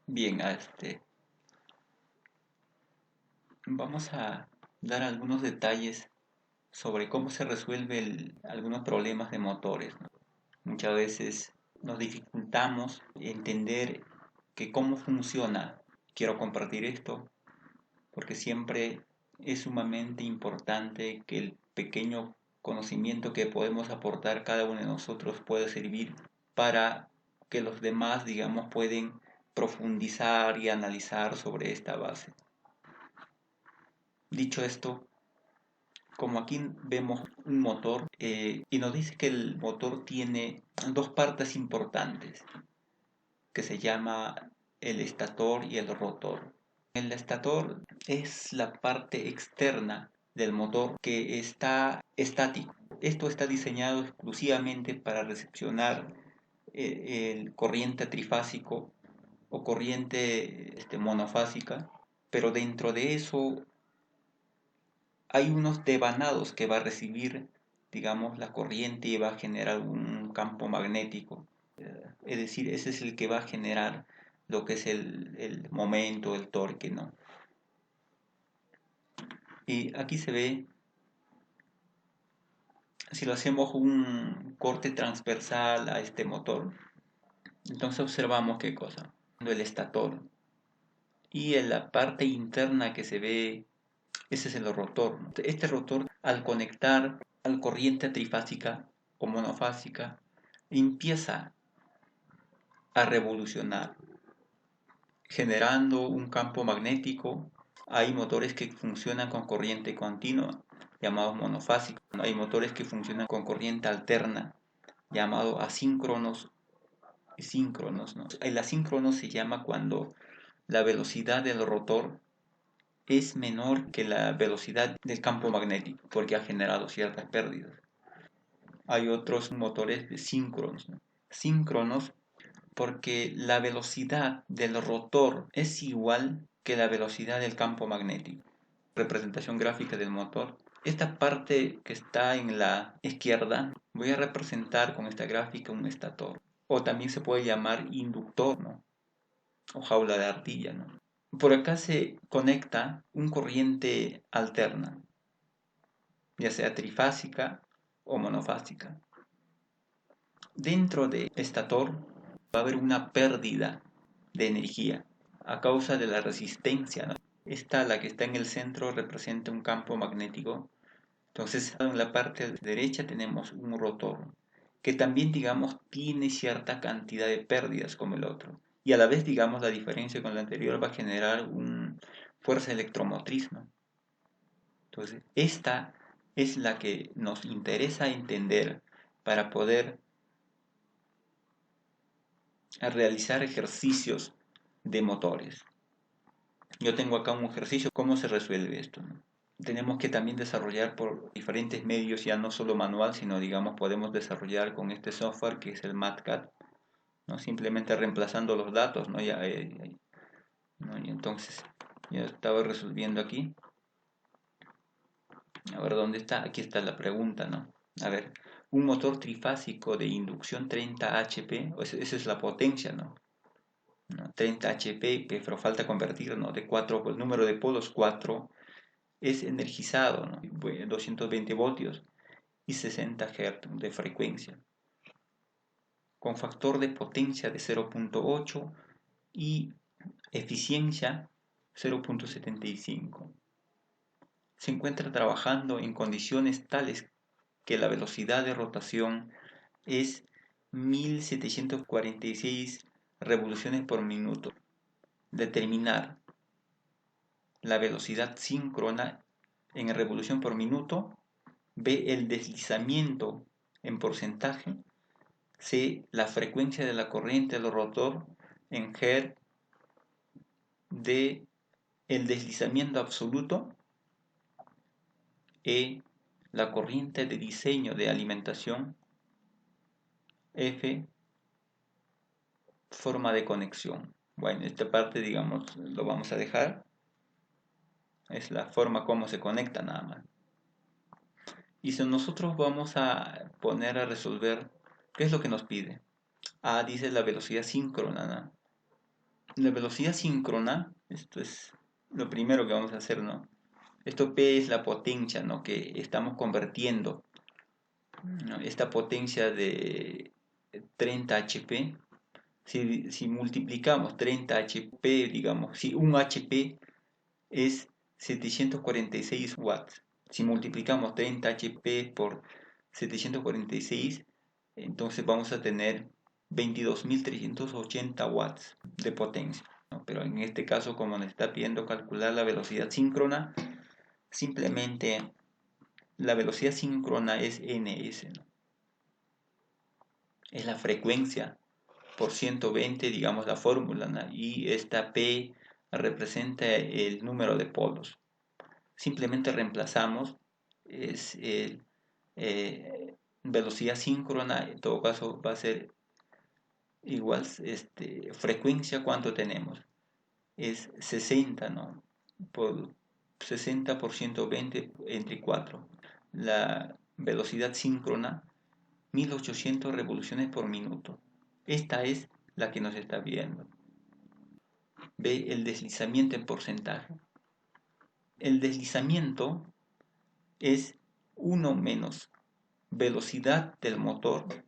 Bien, vamos a dar algunos detalles sobre cómo se resuelven algunos problemas de motores, ¿no? Muchas veces nos dificultamos entender que cómo funciona. Quiero compartir esto porque siempre es sumamente importante que el pequeño conocimiento que podemos aportar cada uno de nosotros pueda servir para que los demás, digamos, pueden profundizar y analizar sobre esta base. Dicho esto, como aquí vemos un motor y nos dice que el motor tiene dos partes importantes que se llama el estator y el rotor. El estator es la parte externa del motor que está estático. Esto está diseñado exclusivamente para recepcionar el corriente trifásico o corriente monofásica, pero dentro de eso hay unos devanados que va a recibir, digamos, la corriente y va a generar un campo magnético. Es decir, ese es el que va a generar lo que es el momento, el torque, ¿no? Y aquí se ve, si lo hacemos un corte transversal a este motor, entonces observamos qué cosa, el estator. Y en la parte interna que se ve, ese es el rotor, ¿no? Este rotor, al conectar al corriente trifásica o monofásica, empieza a revolucionar, generando un campo magnético. Hay motores que funcionan con corriente continua, llamados monofásicos. Hay motores que funcionan con corriente alterna, llamados asíncronos y síncronos, ¿no? El asíncrono se llama cuando la velocidad del rotor es menor que la velocidad del campo magnético, porque ha generado ciertas pérdidas. Hay otros motores de síncronos, ¿no? Síncronos porque la velocidad del rotor es igual que la velocidad del campo magnético. Representación gráfica del motor. Esta parte que está en la izquierda voy a representar con esta gráfica un estator. O también se puede llamar inductor, ¿no? O jaula de ardilla, ¿no? Por acá se conecta un corriente alterna, ya sea trifásica o monofásica. Dentro de estator va a haber una pérdida de energía a causa de la resistencia, ¿no? Esta, la que está en el centro, representa un campo magnético. Entonces, en la parte derecha tenemos un rotor que también, digamos, tiene cierta cantidad de pérdidas como el otro. Y a la vez, digamos, la diferencia con la anterior va a generar una fuerza electromotriz, ¿no? Entonces, esta es la que nos interesa entender para poder realizar ejercicios de motores. Yo tengo acá un ejercicio, ¿cómo se resuelve esto, no? Tenemos que también desarrollar por diferentes medios, ya no solo manual, sino digamos podemos desarrollar con este software que es el MATCAD, ¿no? Simplemente reemplazando los datos, ¿no? ¿No? Y entonces ya estaba resolviendo aquí. A ver, ¿dónde está? Aquí está la pregunta, ¿no? A ver, un motor trifásico de inducción 30 HP, esa es la potencia, ¿no? 30 HP, pero falta convertir, ¿no? De 4, el número de polos 4 es energizado, ¿no? 220 voltios y 60 Hz de frecuencia, con factor de potencia de 0.8 y eficiencia 0.75. Se encuentra trabajando en condiciones tales que la velocidad de rotación es 1746 revoluciones por minuto. Determinar la velocidad síncrona en revolución por minuto. B, el deslizamiento en porcentaje. C, la frecuencia de la corriente del rotor en Hz. D, el deslizamiento absoluto. E, la corriente de diseño de alimentación. F, forma de conexión. Bueno, esta parte, digamos, lo vamos a dejar. Es la forma como se conecta nada más. Y si nosotros vamos a poner a resolver, ¿qué es lo que nos pide? A dice la velocidad síncrona, ¿no? La velocidad síncrona, esto es lo primero que vamos a hacer, ¿no? Esto P es la potencia, ¿no? Que estamos convirtiendo, ¿no? Esta potencia de 30 HP, si multiplicamos 30 HP, digamos, si un HP es 746 watts, si multiplicamos 30 HP por 746, entonces vamos a tener 22.380 watts de potencia, ¿no? Pero en este caso, como nos está pidiendo calcular la velocidad síncrona, simplemente la velocidad síncrona es ns, ¿no? Es la frecuencia por 120, digamos, la fórmula, ¿no? Y esta P representa el número de polos. Simplemente reemplazamos, es velocidad síncrona, en todo caso va a ser igual, frecuencia, ¿cuánto tenemos? Es 60, ¿no? Por 60 por 120 entre 4. La velocidad síncrona, 1800 revoluciones por minuto. Esta es la que nos está viendo. Ve el deslizamiento en porcentaje. El deslizamiento es 1 menos velocidad del motor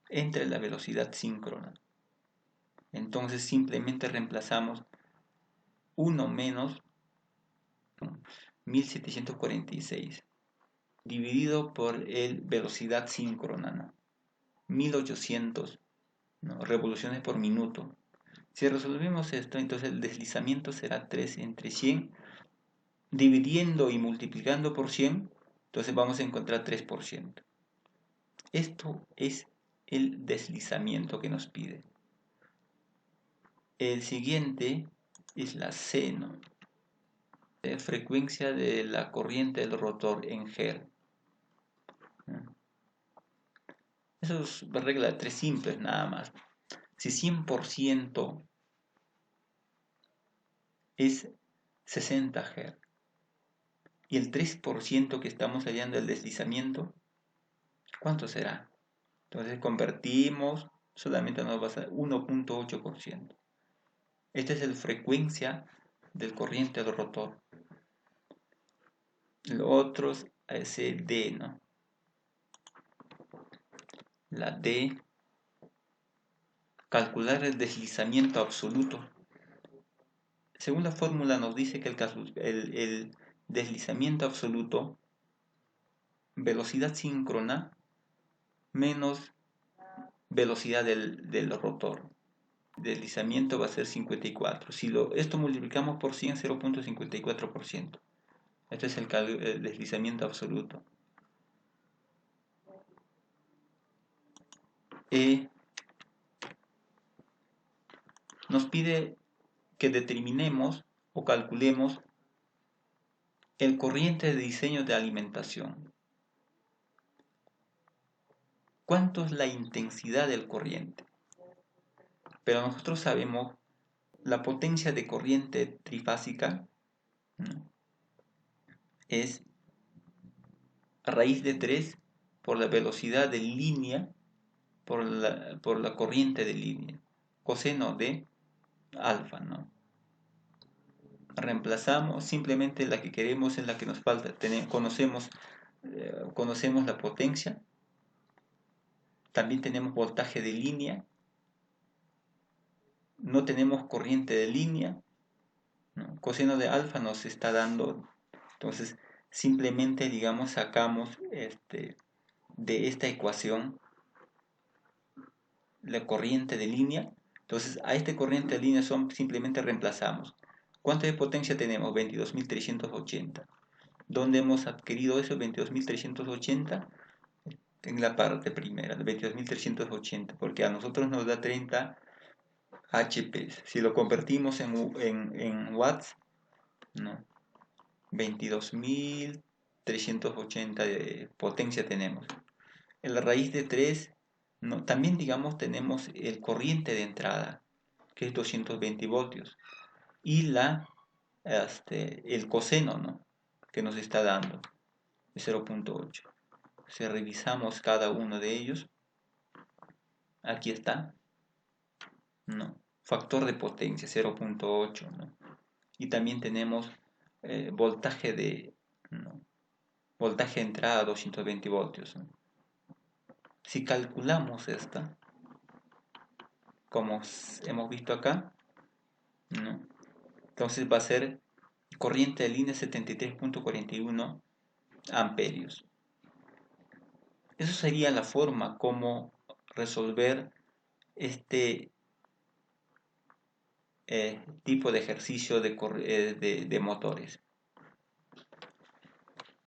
entre la velocidad síncrona. Entonces simplemente reemplazamos 1 menos 1746 dividido por el velocidad síncrona, ¿no? 1800, ¿no? Revoluciones por minuto. Si resolvemos esto, entonces el deslizamiento será 3 entre 100, dividiendo y multiplicando por 100, entonces vamos a encontrar 3%. Esto es el deslizamiento que nos pide. El siguiente es la C, ¿no? Frecuencia de la corriente del rotor en Hz. Eso es regla de 3 simples nada más. Si 100% es 60 Hz y el 3% que estamos hallando del deslizamiento, ¿cuánto será? Entonces convertimos, solamente nos va a ser 1.8%. Esta es la frecuencia del corriente del rotor. Lo otro es D, ¿no? La D, calcular el deslizamiento absoluto. Según la fórmula nos dice que el deslizamiento absoluto, velocidad síncrona menos velocidad del rotor. Deslizamiento va a ser 54. Si esto multiplicamos por 100, 0.54%. Este es el deslizamiento absoluto. Nos pide que determinemos o calculemos el corriente de diseño de alimentación. ¿Cuánto es la intensidad del corriente? Pero nosotros sabemos la potencia de corriente trifásica, ¿no? Es raíz de 3 por la velocidad de línea por la corriente de línea, coseno de alfa, ¿no? Reemplazamos simplemente la que queremos, en la que nos falta. Conocemos la potencia, también tenemos voltaje de línea, no tenemos corriente de línea, ¿no? Coseno de alfa nos está dando, entonces simplemente, digamos, sacamos de esta ecuación la corriente de línea. Entonces a esta corriente de línea simplemente reemplazamos. ¿Cuánto de potencia tenemos? 22.380. ¿Dónde hemos adquirido eso? 22.380 en la parte primera, 22.380, porque a nosotros nos da 30 HP. Si lo convertimos en watts, ¿no? 22.380 de potencia tenemos. En la raíz de 3, ¿no? También, digamos, tenemos el corriente de entrada, que es 220 voltios, y el coseno, ¿no? Que nos está dando, 0.8. Si revisamos cada uno de ellos, aquí está, ¿no? factor de potencia 0.8, ¿no? Y también tenemos voltaje de, ¿no? Voltaje de entrada 220 voltios, ¿no? Si calculamos esta, como hemos visto acá, ¿no? Entonces va a ser corriente de línea 73.41 amperios. Eso sería la forma como resolver este tipo de ejercicio de motores.